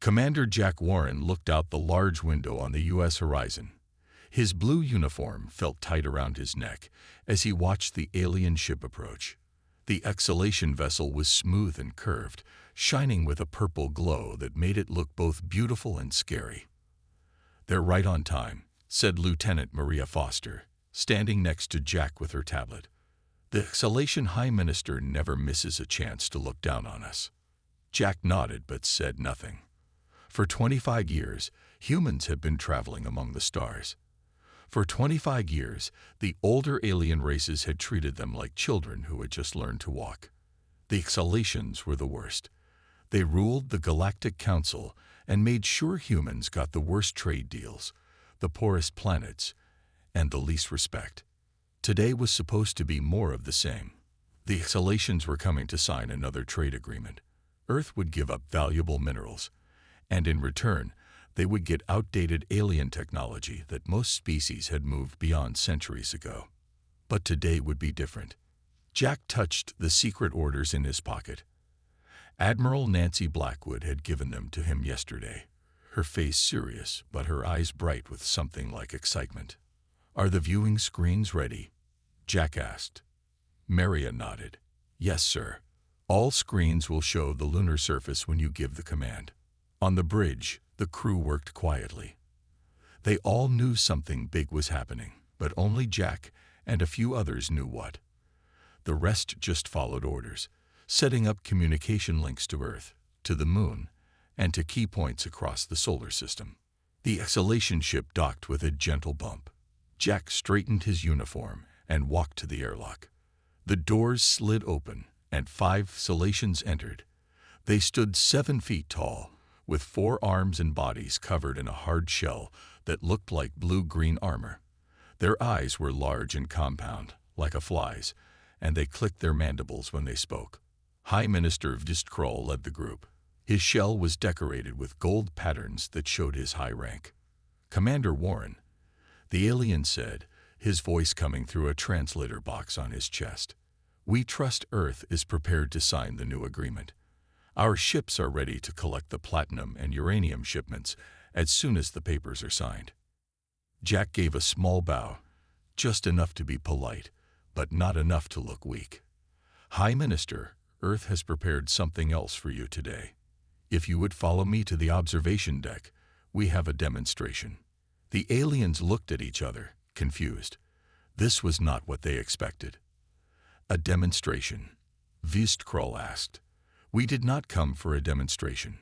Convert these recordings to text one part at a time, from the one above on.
Commander Jack Warren looked out the large window on the U.S. horizon. His blue uniform felt tight around his neck as he watched the alien ship approach. The exhalation vessel was smooth and curved, shining with a purple glow that made it look both beautiful and scary. "They're right on time," said Lieutenant Maria Foster, standing next to Jack with her tablet. "The Exhalation High Minister never misses a chance to look down on us." Jack nodded but said nothing. For 25 years, humans have been traveling among the stars. For 25 years, the older alien races had treated them like children who had just learned to walk. The Exhalations were the worst. They ruled the Galactic Council and made sure humans got the worst trade deals, the poorest planets, and the least respect. Today was supposed to be more of the same. The Exhalations were coming to sign another trade agreement. Earth would give up valuable minerals, and in return, they would get outdated alien technology that most species had moved beyond centuries ago. But today would be different. Jack touched the secret orders in his pocket. Admiral Nancy Blackwood had given them to him yesterday, her face serious but her eyes bright with something like excitement. "Are the viewing screens ready?" Jack asked. Maria nodded. "Yes, sir. All screens will show the lunar surface when you give the command." On the bridge, the crew worked quietly. They all knew something big was happening, but only Jack and a few others knew what. The rest just followed orders, setting up communication links to Earth, to the Moon, and to key points across the solar system. The exhalation ship docked with a gentle bump. Jack straightened his uniform and walked to the airlock. The doors slid open, and 5 Exhalations entered. They stood 7 feet tall, with 4 arms and bodies covered in a hard shell that looked like blue-green armor. Their eyes were large and compound, like a fly's, and they clicked their mandibles when they spoke. High Minister Vistkroll led the group. His shell was decorated with gold patterns that showed his high rank. "Commander Warren," the alien said, his voice coming through a translator box on his chest. "We trust Earth is prepared to sign the new agreement. Our ships are ready to collect the platinum and uranium shipments as soon as the papers are signed." Jack gave a small bow, just enough to be polite, but not enough to look weak. "High Minister, Earth has prepared something else for you today. If you would follow me to the observation deck, we have a demonstration." The aliens looked at each other, confused. This was not what they expected. "A demonstration?" Vistkroll asked. "We did not come for a demonstration.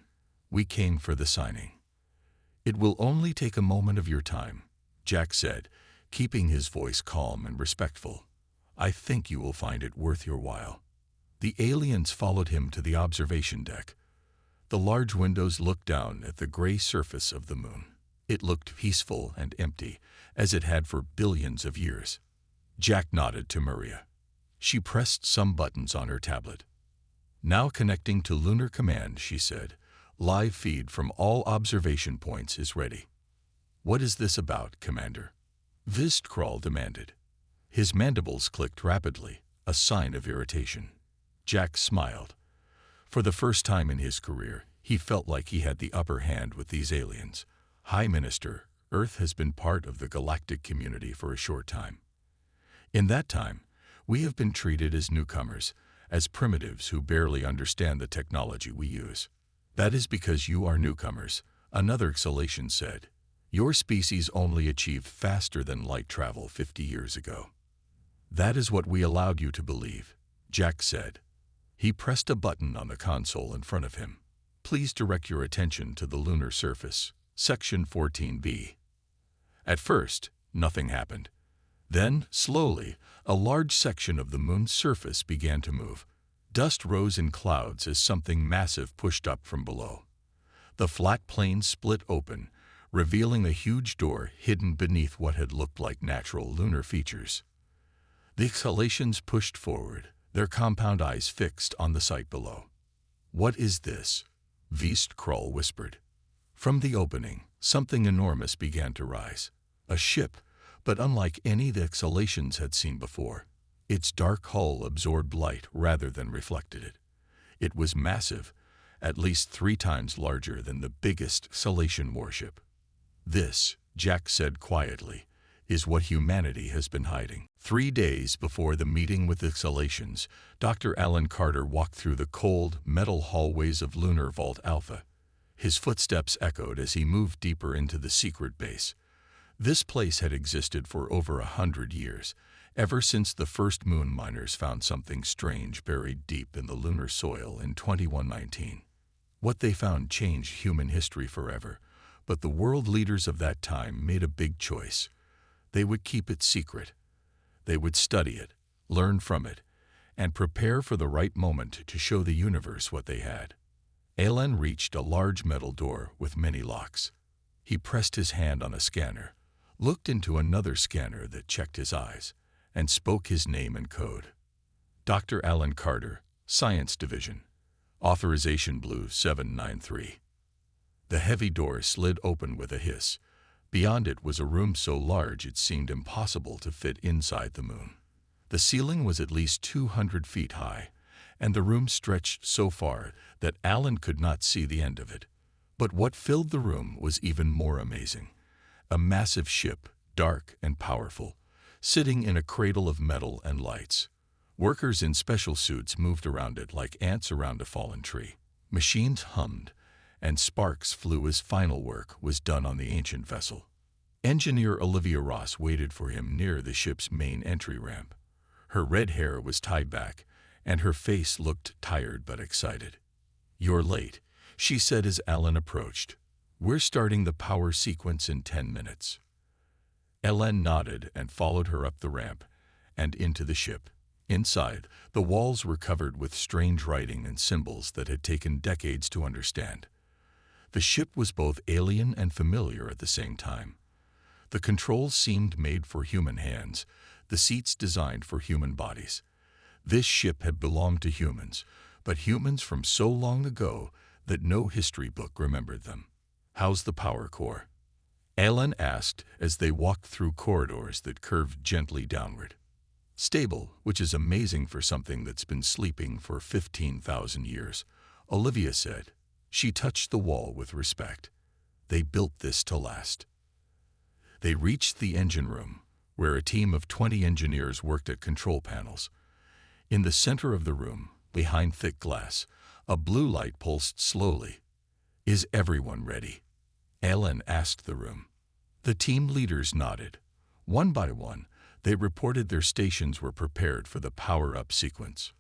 We came for the signing." "It will only take a moment of your time," Jack said, keeping his voice calm and respectful. "I think you will find it worth your while." The aliens followed him to the observation deck. The large windows looked down at the gray surface of the Moon. It looked peaceful and empty, as it had for billions of years. Jack nodded to Maria. She pressed some buttons on her tablet. "Now connecting to Lunar Command," she said. "Live feed from all observation points is ready." "What is this about, Commander?" Vistkroll demanded. His mandibles clicked rapidly, a sign of irritation. Jack smiled. For the first time in his career, he felt like he had the upper hand with these aliens. "High Minister, Earth has been part of the galactic community for a short time. In that time, we have been treated as newcomers, as primitives who barely understand the technology we use." "That is because you are newcomers," another exhalation said. "Your species only achieved faster than light travel 50 years ago." "That is what we allowed you to believe," Jack said. He pressed a button on the console in front of him. "Please direct your attention to the lunar surface, Section 14B." At first, nothing happened. Then, slowly, a large section of the Moon's surface began to move. Dust rose in clouds as something massive pushed up from below. The flat plain split open, revealing a huge door hidden beneath what had looked like natural lunar features. The exhalations pushed forward, their compound eyes fixed on the sight below. "What is this?" Vistkroll whispered. From the opening, something enormous began to rise. A ship, but unlike any the exhalations had seen before. Its dark hull absorbed light rather than reflected it. It was massive, at least 3 times larger than the biggest Salation warship. This, Jack said quietly, is what humanity has been hiding. 3 days before the meeting with the Salations, Dr. Alan Carter walked through the cold, metal hallways of Lunar Vault Alpha. His footsteps echoed as he moved deeper into the secret base. This place had existed for over 100 years, ever since the first moon miners found something strange buried deep in the lunar soil in 2119. What they found changed human history forever, but the world leaders of that time made a big choice. They would keep it secret. They would study it, learn from it, and prepare for the right moment to show the universe what they had. Alan reached a large metal door with many locks. He pressed his hand on a scanner, looked into another scanner that checked his eyes, and spoke his name and code. Dr. Alan Carter, Science Division, Authorization Blue 793. The heavy door slid open with a hiss. Beyond it was a room so large it seemed impossible to fit inside the moon. The ceiling was at least 200 feet high, and the room stretched so far that Alan could not see the end of it. But what filled the room was even more amazing. A massive ship, dark and powerful, sitting in a cradle of metal and lights. Workers in special suits moved around it like ants around a fallen tree. Machines hummed, and sparks flew as final work was done on the ancient vessel. Engineer Olivia Ross waited for him near the ship's main entry ramp. Her red hair was tied back, and her face looked tired but excited. "You're late," she said as Alan approached. "We're starting the power sequence in 10 minutes. Alan nodded and followed her up the ramp and into the ship. Inside, the walls were covered with strange writing and symbols that had taken decades to understand. The ship was both alien and familiar at the same time. The controls seemed made for human hands, the seats designed for human bodies. This ship had belonged to humans, but humans from so long ago that no history book remembered them. "How's the power core?" Alan asked as they walked through corridors that curved gently downward. "Stable, which is amazing for something that's been sleeping for 15,000 years, Olivia said. She touched the wall with respect. "They built this to last." They reached the engine room, where a team of 20 engineers worked at control panels. In the center of the room, behind thick glass, a blue light pulsed slowly. "Is everyone ready?" Alan asked the room. The team leaders nodded. One by one, they reported their stations were prepared for the power-up sequence.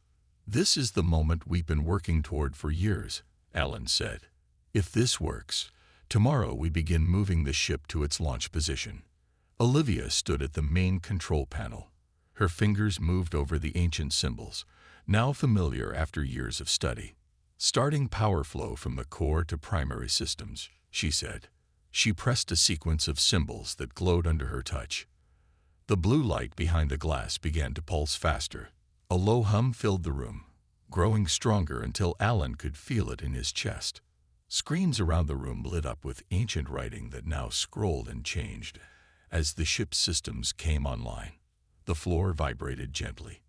"This is the moment we've been working toward for years," Alan said. "If this works, tomorrow we begin moving the ship to its launch position." Olivia stood at the main control panel. Her fingers moved over the ancient symbols, now familiar after years of study. "Starting power flow from the core to primary systems," she said. She pressed a sequence of symbols that glowed under her touch. The blue light behind the glass began to pulse faster. A low hum filled the room, growing stronger until Alan could feel it in his chest. Screens around the room lit up with ancient writing that now scrolled and changed as the ship's systems came online. The floor vibrated gently.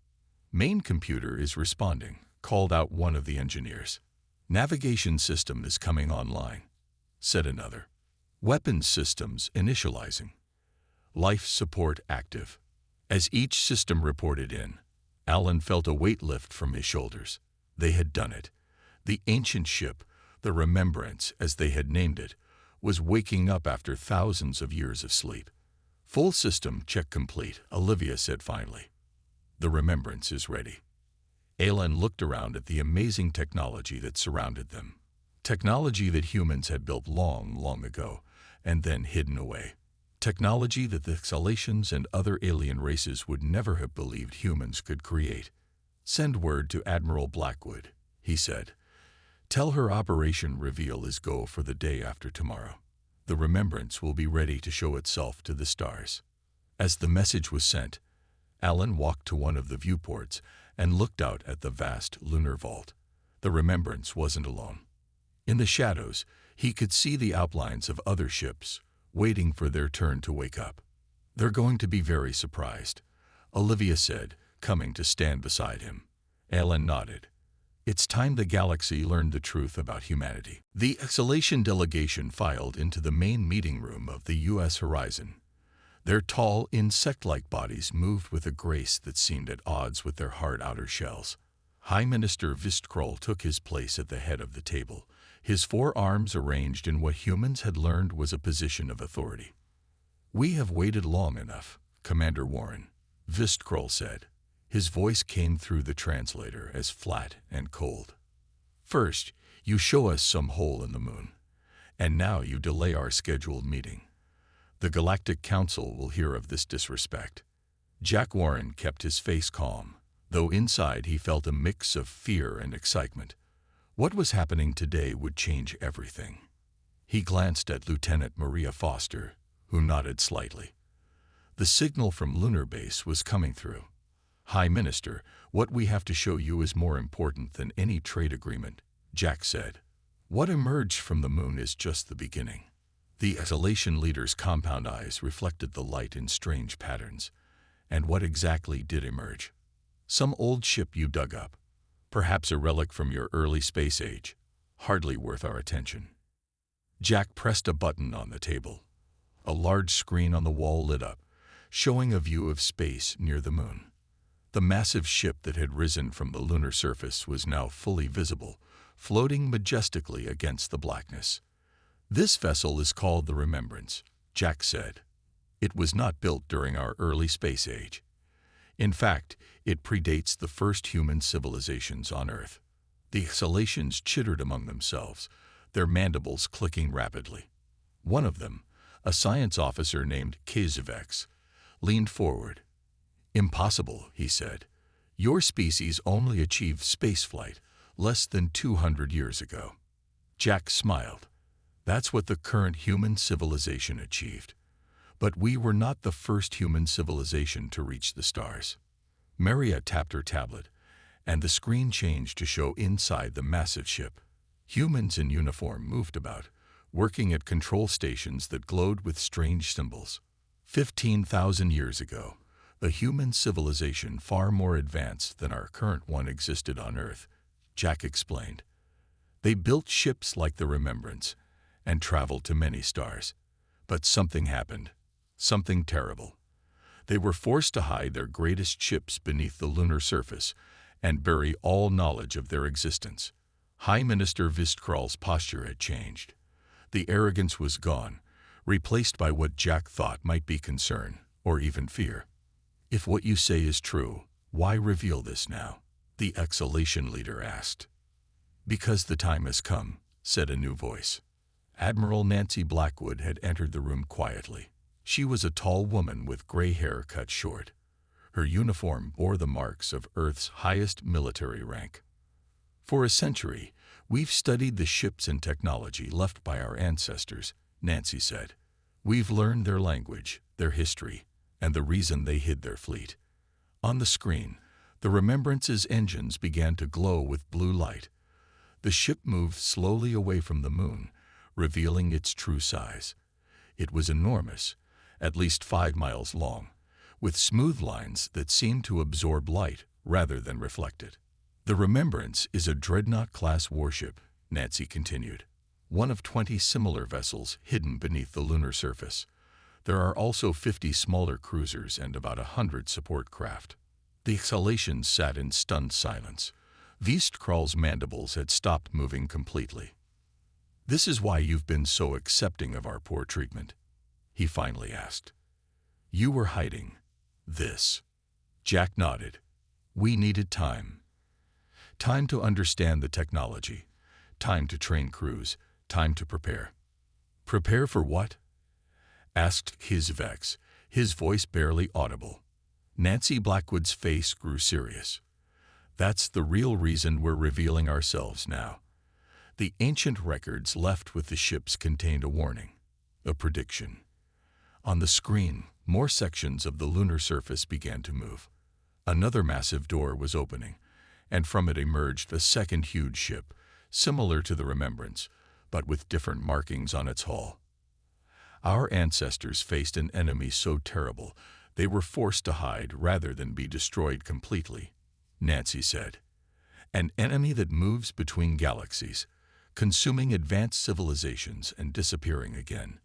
"Main computer is responding," called out one of the engineers. "Navigation system is coming online," said another. "Weapons systems initializing. Life support active." As each system reported in, Alan felt a weight lift from his shoulders. They had done it. The ancient ship, the Remembrance as they had named it, was waking up after thousands of years of sleep. "Full system check complete," Olivia said finally. "The Remembrance is ready." Alan looked around at the amazing technology that surrounded them. Technology that humans had built long, long ago, and then hidden away. Technology that the Salations and other alien races would never have believed humans could create. "Send word to Admiral Blackwood," he said. "Tell her Operation Reveal is go for the day after tomorrow. The Remembrance will be ready to show itself to the stars." As the message was sent, Alan walked to one of the viewports and looked out at the vast lunar vault. The Remembrance wasn't alone. In the shadows, he could see the outlines of other ships, waiting for their turn to wake up. "They're going to be very surprised," Olivia said, coming to stand beside him. Alan nodded. It's time the galaxy learned the truth about humanity. The exhalation delegation filed into the main meeting room of the U.S. Horizon. Their tall, insect-like bodies moved with a grace that seemed at odds with their hard outer shells. High Minister Vistkroll took his place at the head of the table, his four arms arranged in what humans had learned was a position of authority. "We have waited long enough, Commander Warren," Vistkroll said. His voice came through the translator as flat and cold. "First, you show us some hole in the moon, and now you delay our scheduled meeting. The Galactic Council will hear of this disrespect." Jack Warren kept his face calm, though inside he felt a mix of fear and excitement. What was happening today would change everything. He glanced at Lieutenant Maria Foster, who nodded slightly. The signal from Lunar Base was coming through. "High Minister, what we have to show you is more important than any trade agreement," Jack said. "What emerged from the moon is just the beginning." The exhalation leader's compound eyes reflected the light in strange patterns. "And what exactly did emerge?" "Some old ship you dug up. Perhaps a relic from your early space age. Hardly worth our attention." Jack pressed a button on the table. A large screen on the wall lit up, showing a view of space near the moon. The massive ship that had risen from the lunar surface was now fully visible, floating majestically against the blackness. "This vessel is called the Remembrance," Jack said. "It was not built during our early space age. In fact, it predates the first human civilizations on Earth." The exhalations chittered among themselves, their mandibles clicking rapidly. One of them, a science officer named Kazvex, leaned forward. "Impossible," he said. "Your species only achieved spaceflight less than 200 years ago." Jack smiled. "That's what the current human civilization achieved. But we were not the first human civilization to reach the stars." Maria tapped her tablet, and the screen changed to show inside the massive ship. Humans in uniform moved about, working at control stations that glowed with strange symbols. 15,000 years ago, a human civilization far more advanced than our current one existed on Earth, Jack explained. They built ships like the Remembrance and traveled to many stars. But something happened, something terrible. They were forced to hide their greatest ships beneath the lunar surface and bury all knowledge of their existence. High Minister Vistkroll's posture had changed. The arrogance was gone, replaced by what Jack thought might be concern or even fear. "If what you say is true, why reveal this now?" the exhalation leader asked. "Because the time has come," said a new voice. Admiral Nancy Blackwood had entered the room quietly. She was a tall woman with gray hair cut short. Her uniform bore the marks of Earth's highest military rank. "For a century, we've studied the ships and technology left by our ancestors," Nancy said. "We've learned their language, their history, and the reason they hid their fleet." On the screen, the Remembrance's engines began to glow with blue light. The ship moved slowly away from the moon, revealing its true size. It was enormous, at least 5 miles long, with smooth lines that seemed to absorb light rather than reflect it. "The Remembrance is a Dreadnought-class warship," Nancy continued, "one of 20 similar vessels hidden beneath the lunar surface. There are also 50 smaller cruisers and about 100 support craft." The exhalations sat in stunned silence. Vistkroll's mandibles had stopped moving completely. "This is why you've been so accepting of our poor treatment?" he finally asked. "You were hiding this." Jack nodded. "We needed time. Time to understand the technology, time to train crews, time to prepare." "Prepare for what?" asked Kazvex, his voice barely audible. Nancy Blackwood's face grew serious. "That's the real reason we're revealing ourselves now." The ancient records left with the ships contained a warning, a prediction. On the screen, more sections of the lunar surface began to move. Another massive door was opening, and from it emerged a second huge ship, similar to the Remembrance, but with different markings on its hull. "Our ancestors faced an enemy so terrible they were forced to hide rather than be destroyed completely," Nancy said. An enemy that moves between galaxies, consuming advanced civilizations and disappearing again.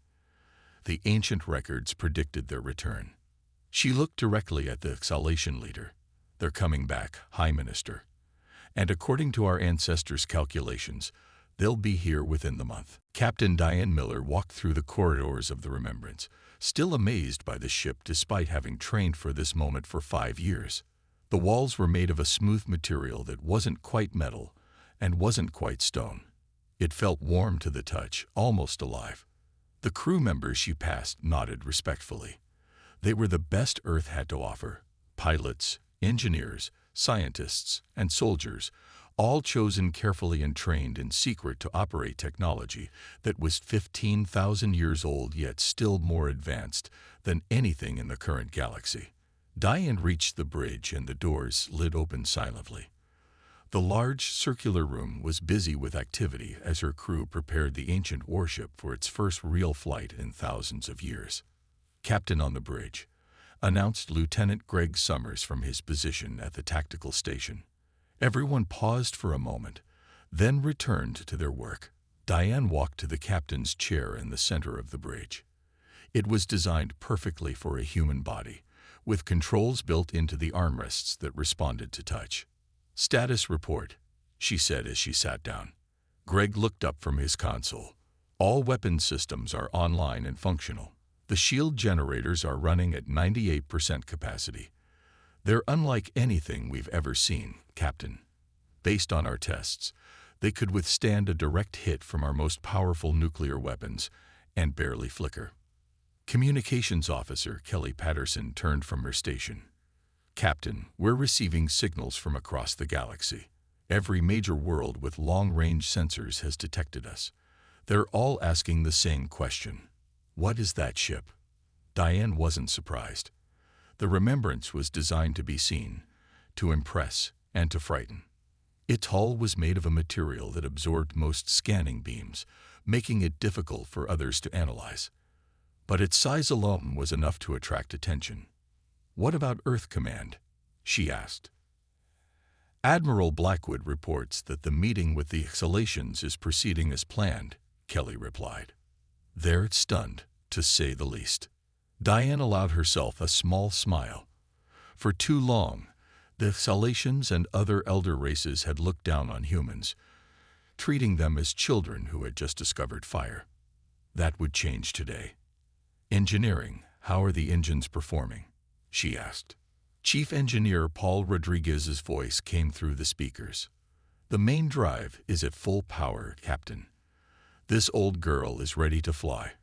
The ancient records predicted their return. She looked directly at the exhalation leader. They're coming back, High Minister. And according to our ancestors' calculations, they'll be here within the month. Captain Diane Miller walked through the corridors of the Remembrance, still amazed by the ship despite having trained for this moment for 5 years. The walls were made of a smooth material that wasn't quite metal and wasn't quite stone. It felt warm to the touch, almost alive. The crew members she passed nodded respectfully. They were the best Earth had to offer: pilots, engineers, scientists, and soldiers, all chosen carefully and trained in secret to operate technology that was 15,000 years old yet still more advanced than anything in the current galaxy. Diane reached the bridge and the doors slid open silently. The large circular room was busy with activity as her crew prepared the ancient warship for its first real flight in thousands of years. "Captain on the bridge," announced Lieutenant Greg Summers from his position at the tactical station. Everyone paused for a moment, then returned to their work. Diane walked to the captain's chair in the center of the bridge. It was designed perfectly for a human body, with controls built into the armrests that responded to touch. "Status report," she said as she sat down. Greg looked up from his console. "All weapon systems are online and functional. The shield generators are running at 98% capacity. They're unlike anything we've ever seen, Captain. Based on our tests, they could withstand a direct hit from our most powerful nuclear weapons and barely flicker." Communications Officer Kelly Patterson turned from her station. "Captain, we're receiving signals from across the galaxy. Every major world with long-range sensors has detected us. They're all asking the same question. What is that ship?" Diane wasn't surprised. The Remembrance was designed to be seen, to impress, and to frighten. Its hull was made of a material that absorbed most scanning beams, making it difficult for others to analyze. But its size alone was enough to attract attention. "What about Earth Command?" she asked. "Admiral Blackwood reports that the meeting with the exhalations is proceeding as planned," Kelly replied. They're stunned, to say the least. Diane allowed herself a small smile. For too long, the exhalations and other elder races had looked down on humans, treating them as children who had just discovered fire. That would change today. "Engineering, how are the engines performing?" she asked. Chief Engineer Paul Rodriguez's voice came through the speakers. "The main drive is at full power, Captain. This old girl is ready to fly.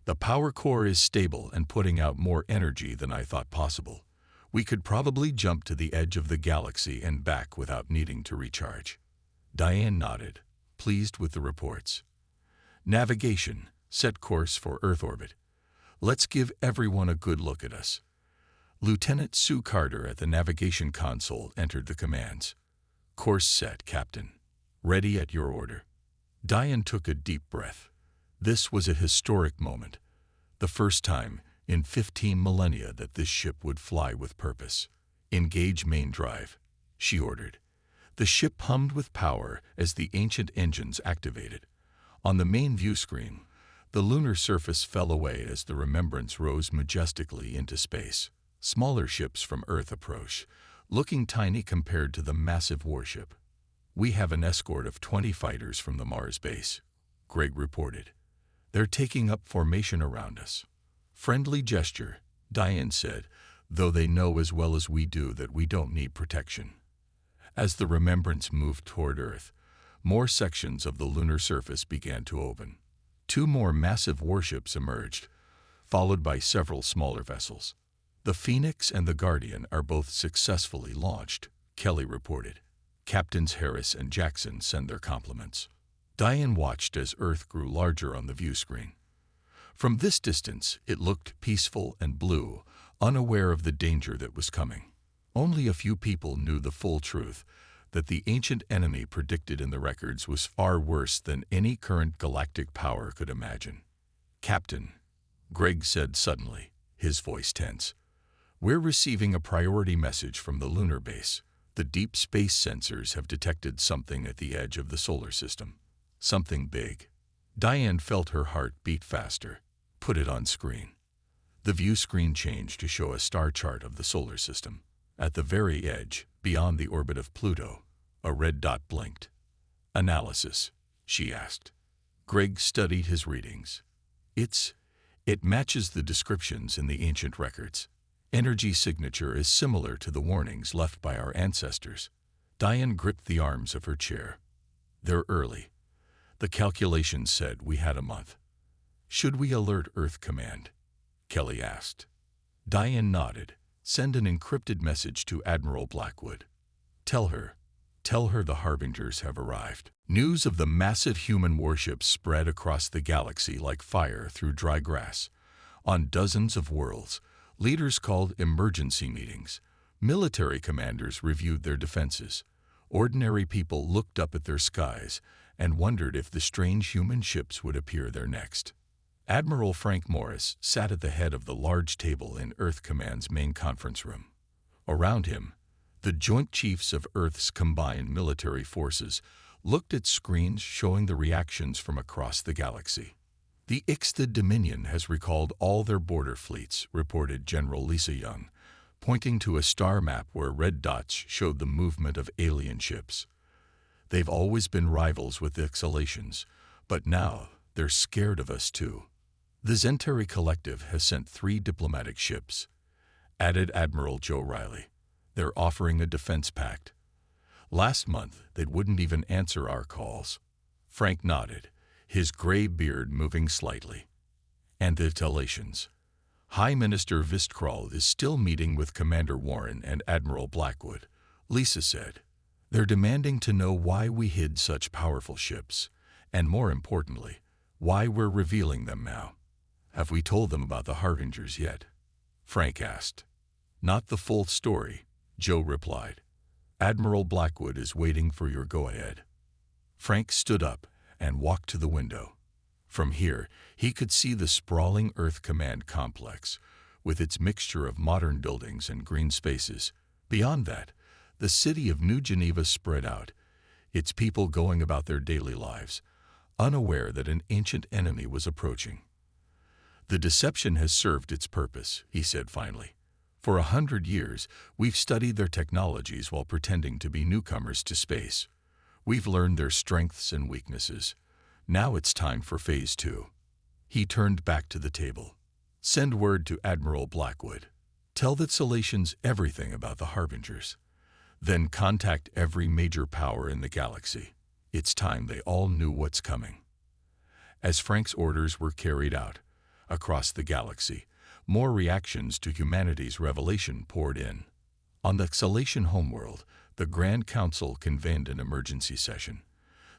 The power core is stable and putting out more energy than I thought possible. We could probably jump to the edge of the galaxy and back without needing to recharge." Diane nodded, pleased with the reports. "Navigation, set course for Earth orbit. Let's give everyone a good look at us." Lieutenant Sue Carter at the navigation console entered the commands. "Course set, Captain. Ready at your order." Diane took a deep breath. This was a historic moment. The first time in 15 millennia that this ship would fly with purpose. "Engage main drive," she ordered. The ship hummed with power as the ancient engines activated. On the main view screen, the lunar surface fell away as the Remembrance rose majestically into space. Smaller ships from Earth approached, looking tiny compared to the massive warship. "We have an escort of 20 fighters from the Mars base," Greg reported. "They're taking up formation around us." "Friendly gesture," Diane said, "though they know as well as we do that we don't need protection." As the Remembrance moved toward Earth, more sections of the lunar surface began to open. 2 more massive warships emerged, followed by several smaller vessels. "The Phoenix and the Guardian are both successfully launched," Kelly reported. "Captains Harris and Jackson send their compliments." Diane watched as Earth grew larger on the view screen. From this distance, it looked peaceful and blue, unaware of the danger that was coming. Only a few people knew the full truth, that the ancient enemy predicted in the records was far worse than any current galactic power could imagine. "Captain," Greg said suddenly, his voice tense, "we're receiving a priority message from the lunar base. The deep space sensors have detected something at the edge of the solar system. Something big. Diane felt her heart beat faster. Put it on screen. The view screen changed to show a star chart of the solar system. At the very edge, beyond the orbit of Pluto, a red dot blinked. Analysis, she asked. Greg studied his readings. It matches the descriptions in the ancient records. Energy signature is similar to the warnings left by our ancestors. Diane gripped the arms of her chair. They're early. The calculations said we had a month. Should we alert Earth Command? Kelly asked. Diane nodded. Send an encrypted message to Admiral Blackwood. Tell her the Harbingers have arrived. News of the massive human warships spread across the galaxy like fire through dry grass. On dozens of worlds, leaders called emergency meetings. Military commanders reviewed their defenses. Ordinary people looked up at their skies and wondered if the strange human ships would appear there next. Admiral Frank Morris sat at the head of the large table in Earth Command's main conference room. Around him, the Joint Chiefs of Earth's combined military forces looked at screens showing the reactions from across the galaxy. The Ixtad Dominion has recalled all their border fleets, reported General Lisa Young, pointing to a star map where red dots showed the movement of alien ships. They've always been rivals with the Exhalations, but now they're scared of us too. The Zentari Collective has sent 3 diplomatic ships, added Admiral Joe Riley. They're offering a defense pact. Last month, they wouldn't even answer our calls. Frank nodded, his gray beard moving slightly. And the Exhalations. High Minister Vistkrall is still meeting with Commander Warren and Admiral Blackwood, Lisa said. They're demanding to know why we hid such powerful ships, and more importantly, why we're revealing them now. Have we told them about the Harbingers yet? Frank asked. Not the full story, Joe replied. Admiral Blackwood is waiting for your go-ahead. Frank stood up and walked to the window. From here, he could see the sprawling Earth Command complex, with its mixture of modern buildings and green spaces. Beyond that, the city of New Geneva spread out, its people going about their daily lives, unaware that an ancient enemy was approaching. The deception has served its purpose, he said finally. For 100 years, we've studied their technologies while pretending to be newcomers to space. We've learned their strengths and weaknesses. Now it's time for Phase 2. He turned back to the table. Send word to Admiral Blackwood. Tell the Exhalations everything about the Harbingers. Then contact every major power in the galaxy. It's time they all knew what's coming. As Frank's orders were carried out, across the galaxy, more reactions to humanity's revelation poured in. On the Exhalation homeworld, the Grand Council convened an emergency session.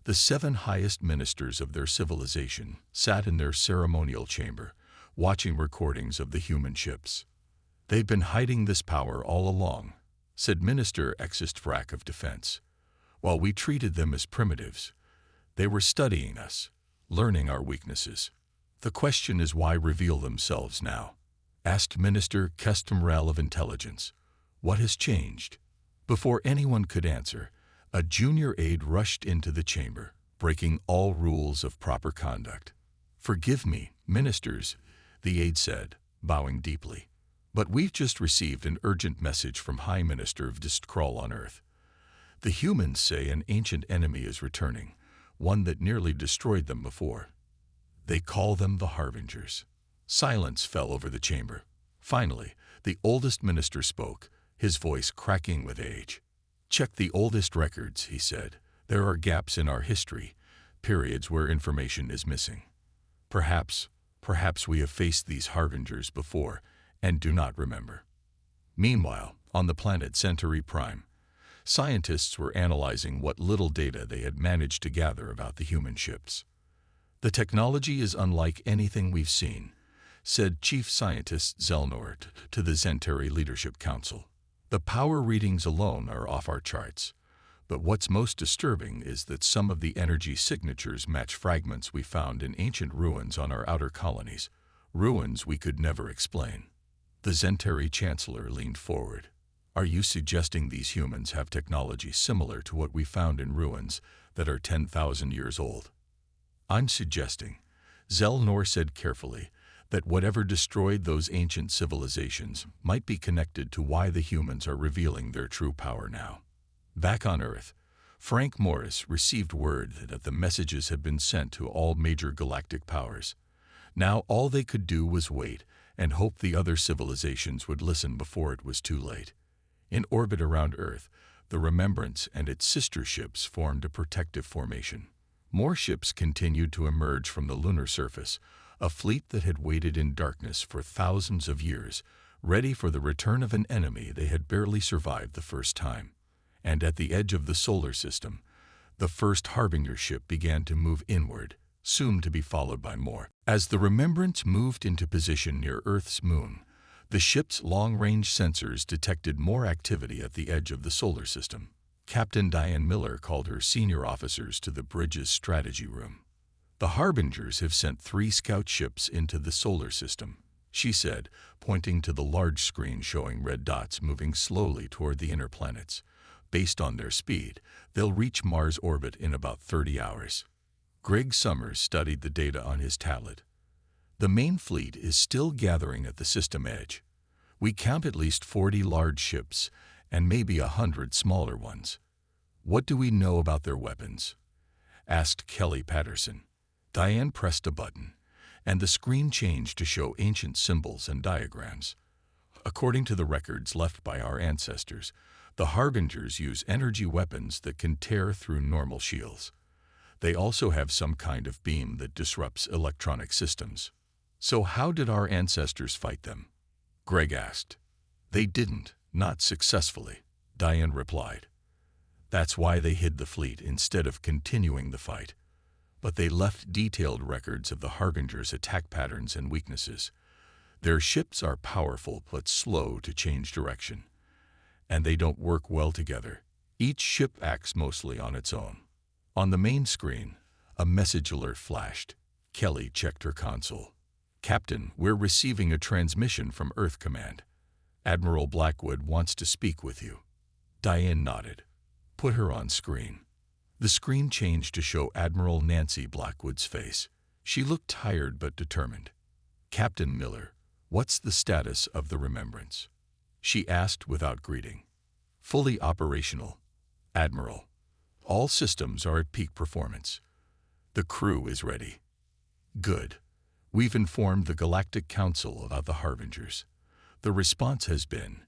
The 7 highest ministers of their civilization sat in their ceremonial chamber, watching recordings of the human ships. They've been hiding this power all along, said Minister Exist of Defense. While we treated them as primitives, they were studying us, learning our weaknesses. The question is why reveal themselves now? Asked Minister Kestemrel of Intelligence. What has changed? Before anyone could answer, a junior aide rushed into the chamber, breaking all rules of proper conduct. Forgive me, ministers, the aide said, bowing deeply. But we've just received an urgent message from High Minister Vistkrall on Earth. The humans say an ancient enemy is returning, one that nearly destroyed them before. They call them the Harbingers. Silence fell over the chamber. Finally, the oldest minister spoke, his voice cracking with age. Check the oldest records, he said. There are gaps in our history, periods where information is missing. Perhaps we have faced these Harbingers before and do not remember. Meanwhile, on the planet Centauri Prime, scientists were analyzing what little data they had managed to gather about the human ships. The technology is unlike anything we've seen, said Chief Scientist Zelnor to the Zentari Leadership Council. The power readings alone are off our charts, but what's most disturbing is that some of the energy signatures match fragments we found in ancient ruins on our outer colonies, ruins we could never explain. The Zentari Chancellor leaned forward. Are you suggesting these humans have technology similar to what we found in ruins that are 10,000 years old? I'm suggesting, Zelnor said carefully, that whatever destroyed those ancient civilizations might be connected to why the humans are revealing their true power now. Back on Earth, Frank Morris received word that the messages had been sent to all major galactic powers. Now all they could do was wait and hope the other civilizations would listen before it was too late. In orbit around Earth, the Remembrance and its sister ships formed a protective formation. More ships continued to emerge from the lunar surface, a fleet that had waited in darkness for thousands of years, ready for the return of an enemy they had barely survived the first time. And at the edge of the solar system, the first Harbinger ship began to move inward, soon to be followed by more. As the Remembrance moved into position near Earth's moon, the ship's long-range sensors detected more activity at the edge of the solar system. Captain Diane Miller called her senior officers to the bridge's strategy room. The Harbingers have sent 3 scout ships into the solar system, she said, pointing to the large screen showing red dots moving slowly toward the inner planets. Based on their speed, they'll reach Mars orbit in about 30 hours. Greg Summers studied the data on his tablet. The main fleet is still gathering at the system edge. We count at least 40 large ships and maybe 100 smaller ones. What do we know about their weapons? Asked Kelly Patterson. Diane pressed a button, and the screen changed to show ancient symbols and diagrams. According to the records left by our ancestors, the Harbingers use energy weapons that can tear through normal shields. They also have some kind of beam that disrupts electronic systems. So how did our ancestors fight them? Greg asked. They didn't, not successfully, Diane replied. That's why they hid the fleet instead of continuing the fight. But they left detailed records of the Harbingers' attack patterns and weaknesses. Their ships are powerful but slow to change direction, and they don't work well together. Each ship acts mostly on its own. On the main screen, a message alert flashed. Kelly checked her console. Captain, we're receiving a transmission from Earth Command. Admiral Blackwood wants to speak with you. Diane nodded. Put her on screen. The screen changed to show Admiral Nancy Blackwood's face. She looked tired but determined. Captain Miller, what's the status of the Remembrance? She asked without greeting. Fully operational, Admiral. All systems are at peak performance. The crew is ready. Good. We've informed the Galactic Council about the Harbingers. The response has been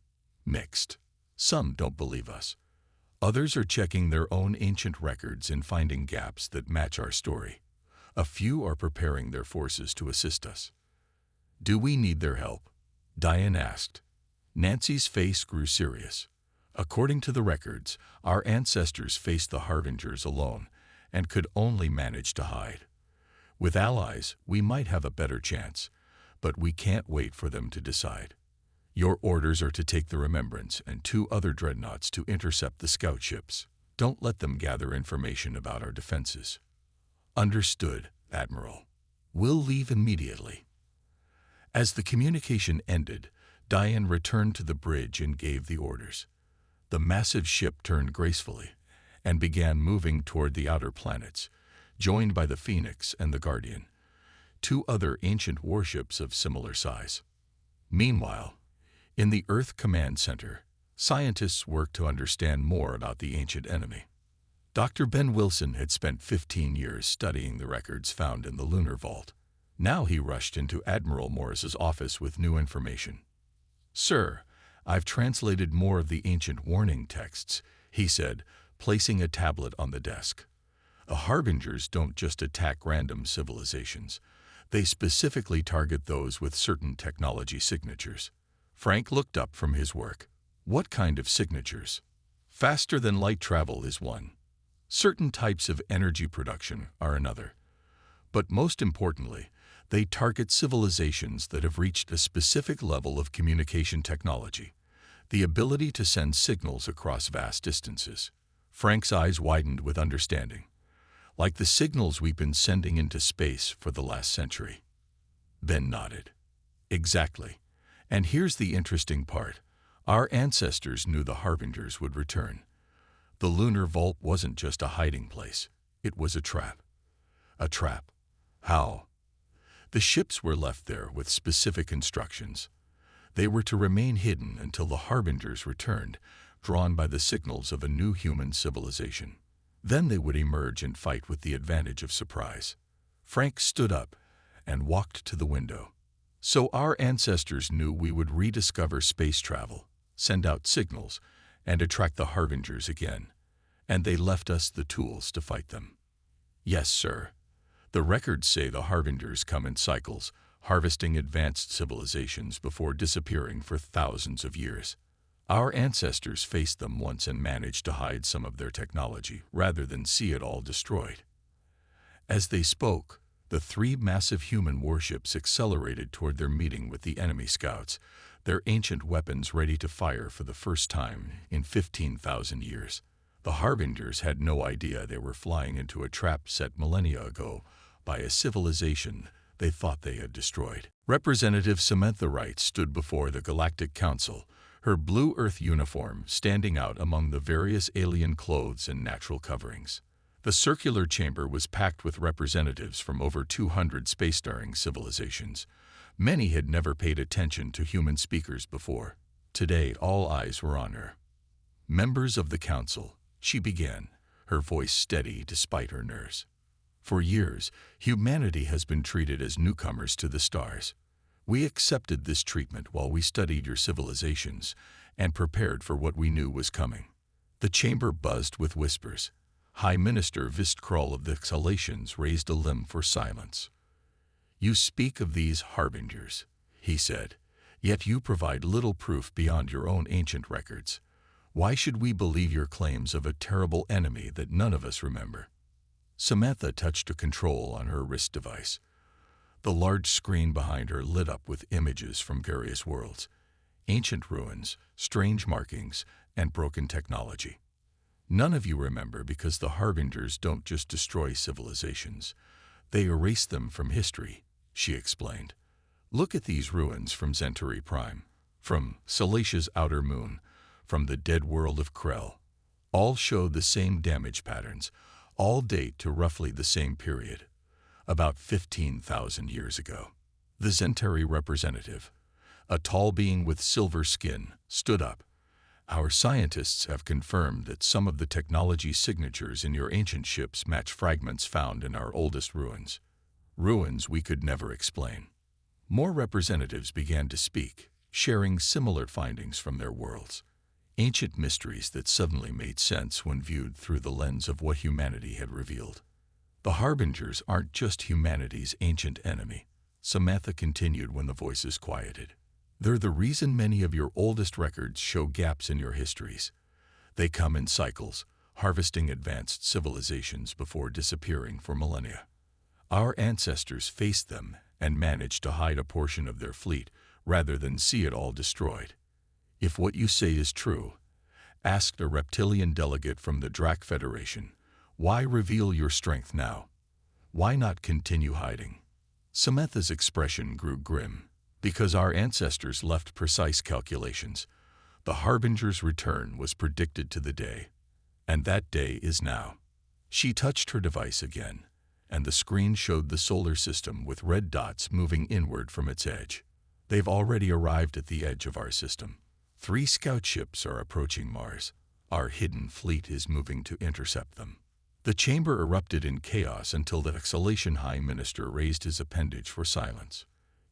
mixed. Some don't believe us. Others are checking their own ancient records and finding gaps that match our story. A few are preparing their forces to assist us. Do we need their help? Diane asked. Nancy's face grew serious. According to the records, our ancestors faced the Harbingers alone and could only manage to hide. With allies, we might have a better chance, but we can't wait for them to decide. Your orders are to take the Remembrance and 2 other dreadnoughts to intercept the scout ships. Don't let them gather information about our defenses. Understood, Admiral. We'll leave immediately. As the communication ended, Diane returned to the bridge and gave the orders. The massive ship turned gracefully and began moving toward the outer planets, joined by the Phoenix and the Guardian, 2 other ancient warships of similar size. Meanwhile, in the Earth Command Center, scientists worked to understand more about the ancient enemy. Dr. Ben Wilson had spent 15 years studying the records found in the lunar vault. Now he rushed into Admiral Morris's office with new information. Sir, I've translated more of the ancient warning texts, he said, placing a tablet on the desk. The Harbingers don't just attack random civilizations. They specifically target those with certain technology signatures. Frank looked up from his work. What kind of signatures? Faster than light travel is one. Certain types of energy production are another. But most importantly, they target civilizations that have reached a specific level of communication technology, the ability to send signals across vast distances. Frank's eyes widened with understanding. Like the signals we've been sending into space for the last century. Ben nodded. Exactly. And here's the interesting part. Our ancestors knew the harbingers would return. The lunar vault wasn't just a hiding place. It was a trap. A trap. How? The ships were left there with specific instructions. They were to remain hidden until the harbingers returned, drawn by the signals of a new human civilization. Then they would emerge and fight with the advantage of surprise. Frank stood up and walked to the window. So our ancestors knew we would rediscover space travel, send out signals, and attract the harbingers again. And they left us the tools to fight them. Yes, sir. The records say the harbingers come in cycles, harvesting advanced civilizations before disappearing for thousands of years. Our ancestors faced them once and managed to hide some of their technology rather than see it all destroyed. As they spoke, the 3 massive human warships accelerated toward their meeting with the enemy scouts, their ancient weapons ready to fire for the first time in 15,000 years. The harbingers had no idea they were flying into a trap set millennia ago by a civilization they thought they had destroyed. Representative Samantha Wright stood before the Galactic Council, her blue Earth uniform standing out among the various alien clothes and natural coverings. The circular chamber was packed with representatives from over 200 spacefaring civilizations. Many had never paid attention to human speakers before. Today, all eyes were on her. Members of the council, she began, her voice steady despite her nerves. For years, humanity has been treated as newcomers to the stars. We accepted this treatment while we studied your civilizations and prepared for what we knew was coming. The chamber buzzed with whispers. High Minister Vistkrull of the Exhalations raised a limb for silence. You speak of these harbingers, he said, yet you provide little proof beyond your own ancient records. Why should we believe your claims of a terrible enemy that none of us remember? Samantha touched a control on her wrist device. The large screen behind her lit up with images from various worlds, ancient ruins, strange markings, and broken technology. None of you remember because the harbingers don't just destroy civilizations. They erase them from history, she explained. Look at these ruins from Centauri Prime, from Salatia's outer moon, from the dead world of Krell. All show the same damage patterns, all date to roughly the same period, about 15,000 years ago. The Centauri representative, a tall being with silver skin, stood up. Our scientists have confirmed that some of the technology signatures in your ancient ships match fragments found in our oldest ruins. Ruins we could never explain. More representatives began to speak, sharing similar findings from their worlds. Ancient mysteries that suddenly made sense when viewed through the lens of what humanity had revealed. The harbingers aren't just humanity's ancient enemy, Samantha continued when the voices quieted. They're the reason many of your oldest records show gaps in your histories. They come in cycles, harvesting advanced civilizations before disappearing for millennia. Our ancestors faced them and managed to hide a portion of their fleet rather than see it all destroyed. If what you say is true, asked a reptilian delegate from the Drac Federation, why reveal your strength now? Why not continue hiding? Samantha's expression grew grim. Because our ancestors left precise calculations. The harbinger's return was predicted to the day, and that day is now. She touched her device again, and the screen showed the solar system with red dots moving inward from its edge. They've already arrived at the edge of our system. 3 scout ships are approaching Mars. Our hidden fleet is moving to intercept them. The chamber erupted in chaos until the Exhalation High Minister raised his appendage for silence.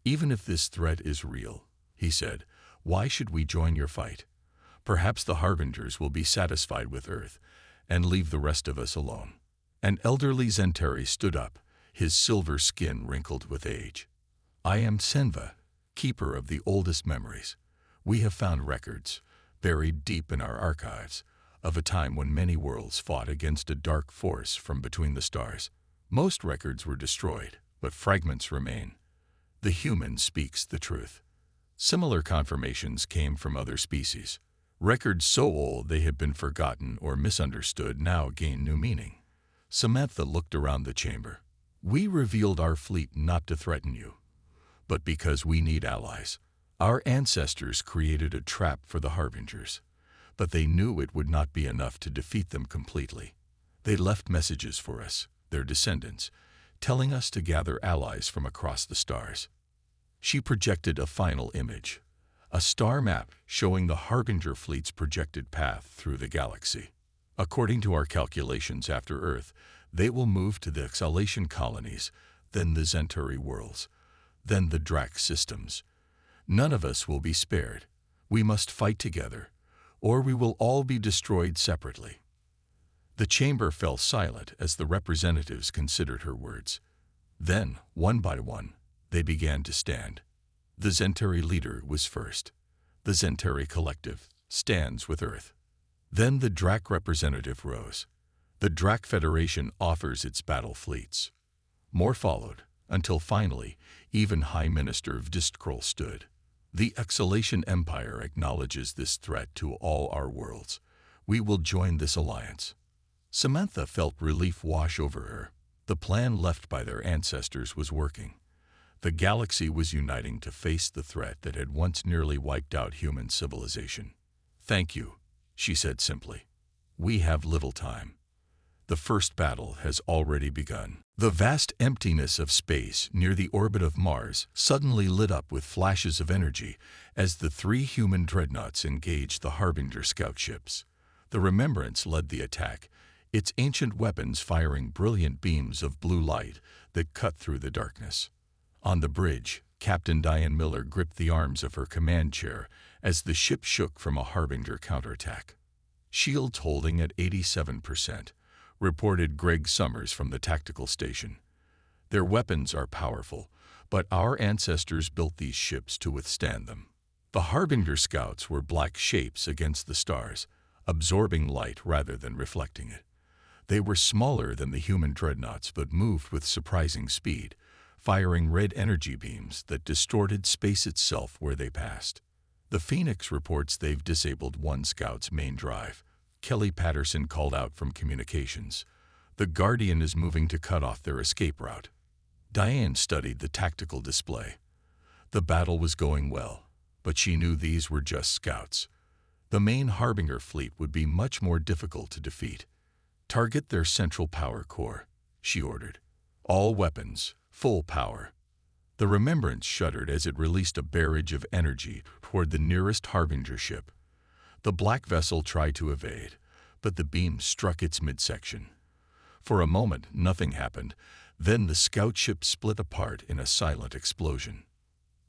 Even if this threat is real, he said, why should we join your fight? Perhaps the harbingers will be satisfied with Earth and leave the rest of us alone. An elderly Centauri stood up, his silver skin wrinkled with age. I am Senva, keeper of the oldest memories. We have found records, buried deep in our archives, of a time when many worlds fought against a dark force from between the stars. Most records were destroyed, but fragments remain. The human speaks the truth. Similar confirmations came from other species. Records so old they had been forgotten or misunderstood now gain new meaning. Samantha looked around the chamber. We revealed our fleet not to threaten you, but because we need allies. Our ancestors created a trap for the Harbingers, but they knew it would not be enough to defeat them completely. They left messages for us, their descendants, telling us to gather allies from across the stars. She projected a final image, a star map showing the Harbinger fleet's projected path through the galaxy. According to our calculations after Earth, they will move to the exhalation colonies, then the Centauri worlds, then the Drac systems. None of us will be spared. We must fight together, or we will all be destroyed separately. The chamber fell silent as the representatives considered her words. Then, one by one, they began to stand. The Centauri leader was first. The Centauri collective stands with Earth. Then the Drac representative rose. The Drac Federation offers its battle fleets. More followed, until finally, even High Minister Vdistkroll stood. The Exhalation Empire acknowledges this threat to all our worlds. We will join this alliance. Samantha felt relief wash over her. The plan left by their ancestors was working. The galaxy was uniting to face the threat that had once nearly wiped out human civilization. "Thank you," she said simply. "We have little time. The first battle has already begun." The vast emptiness of space near the orbit of Mars suddenly lit up with flashes of energy as the three human dreadnoughts engaged the Harbinger scout ships. The Remembrance led the attack, its ancient weapons firing brilliant beams of blue light that cut through the darkness. On the bridge, Captain Diane Miller gripped the arms of her command chair as the ship shook from a Harbinger counterattack. "Shields holding at 87%, reported Greg Summers from the tactical station. "Their weapons are powerful, but our ancestors built these ships to withstand them." The Harbinger scouts were black shapes against the stars, absorbing light rather than reflecting it. They were smaller than the human dreadnoughts but moved with surprising speed, firing red energy beams that distorted space itself where they passed. The Phoenix reports they've disabled one scout's main drive. Kelly Patterson called out from communications. "The Guardian is moving to cut off their escape route." Diane studied the tactical display. The battle was going well, but she knew these were just scouts. The main Harbinger fleet would be much more difficult to defeat. "Target their central power core," she ordered. "All weapons, full power." The Remembrance shuddered as it released a barrage of energy toward the nearest Harbinger ship. The black vessel tried to evade, but the beam struck its midsection. For a moment, nothing happened. Then the scout ship split apart in a silent explosion.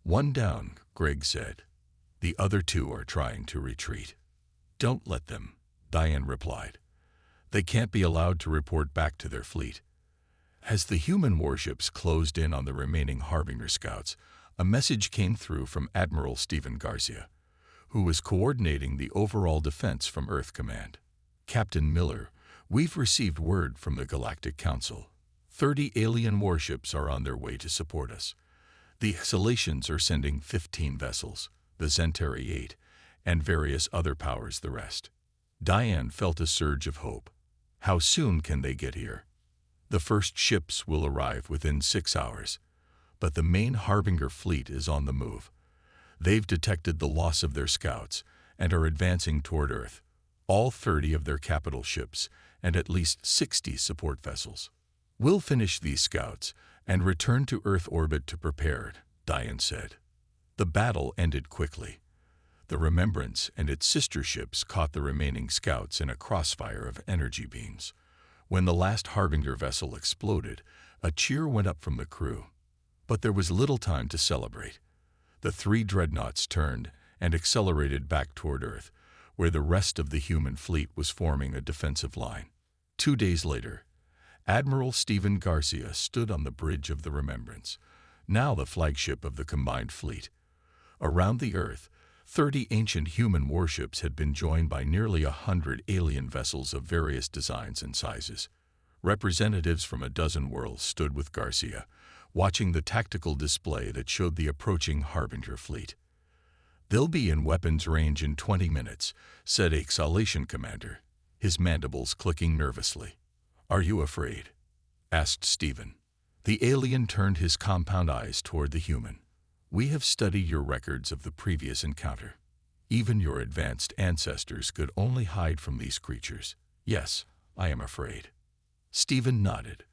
"One down," Greg said. "The other two are trying to retreat." "Don't let them," Diane replied. "They can't be allowed to report back to their fleet." As the human warships closed in on the remaining Harbinger scouts, a message came through from Admiral Stephen Garcia, who was coordinating the overall defense from Earth Command. "Captain Miller, we've received word from the Galactic Council. 30 alien warships are on their way to support us. The Exhalations are sending 15 vessels, the Centauri 8, and various other powers the rest." Diane felt a surge of hope. "How soon can they get here?" "The first ships will arrive within 6 hours, but the main Harbinger fleet is on the move. They've detected the loss of their scouts and are advancing toward Earth, all 30 of their capital ships and at least 60 support vessels. We'll finish these scouts and return to Earth orbit to prepare," Diane said. The battle ended quickly. The Remembrance and its sister ships caught the remaining scouts in a crossfire of energy beams. When the last Harbinger vessel exploded, a cheer went up from the crew. But there was little time to celebrate. The 3 dreadnoughts turned and accelerated back toward Earth, where the rest of the human fleet was forming a defensive line. 2 days later, Admiral Stephen Garcia stood on the bridge of the Remembrance, now the flagship of the combined fleet. Around the Earth, 30 ancient human warships had been joined by nearly 100 alien vessels of various designs and sizes. Representatives from a dozen worlds stood with Garcia, watching the tactical display that showed the approaching Harbinger fleet. "They'll be in weapons range in 20 minutes, said Exhalation Commander, his mandibles clicking nervously. "Are you afraid?" asked Stephen. The alien turned his compound eyes toward the human. We have studied your records of the previous encounter. Even your advanced ancestors could only hide from these creatures. Yes, I am afraid. Stephen nodded.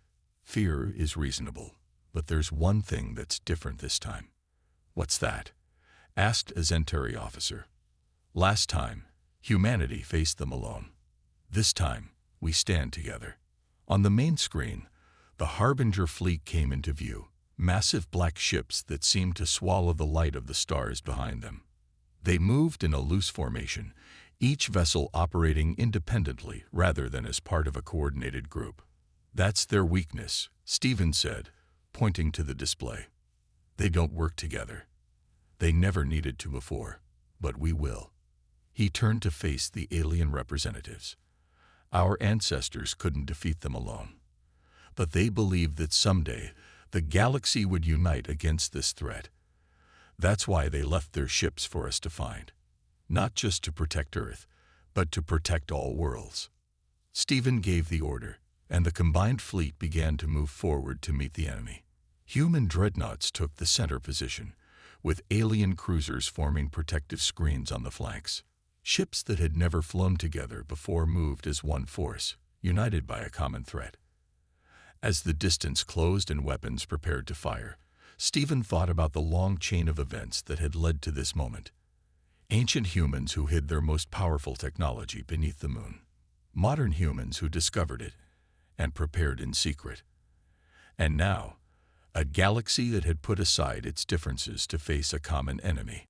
Fear is reasonable, but there's one thing that's different this time. What's that? Asked a Zentari officer. Last time, humanity faced them alone. This time, we stand together. On the main screen, the Harbinger fleet came into view, massive black ships that seemed to swallow the light of the stars behind them. They moved in a loose formation, each vessel operating independently rather than as part of a coordinated group. That's their weakness, Stephen said, pointing to the display. They don't work together. They never needed to before, but we will. He turned to face the alien representatives. Our ancestors couldn't defeat them alone, but they believed that someday the galaxy would unite against this threat. That's why they left their ships for us to find, not just to protect Earth, but to protect all worlds. Stephen gave the order, and the combined fleet began to move forward to meet the enemy. Human dreadnoughts took the center position, with alien cruisers forming protective screens on the flanks. Ships that had never flown together before moved as one force, united by a common threat. As the distance closed and weapons prepared to fire, Stephen thought about the long chain of events that had led to this moment. Ancient humans who hid their most powerful technology beneath the moon. Modern humans who discovered it and prepared in secret. And now, a galaxy that had put aside its differences to face a common enemy.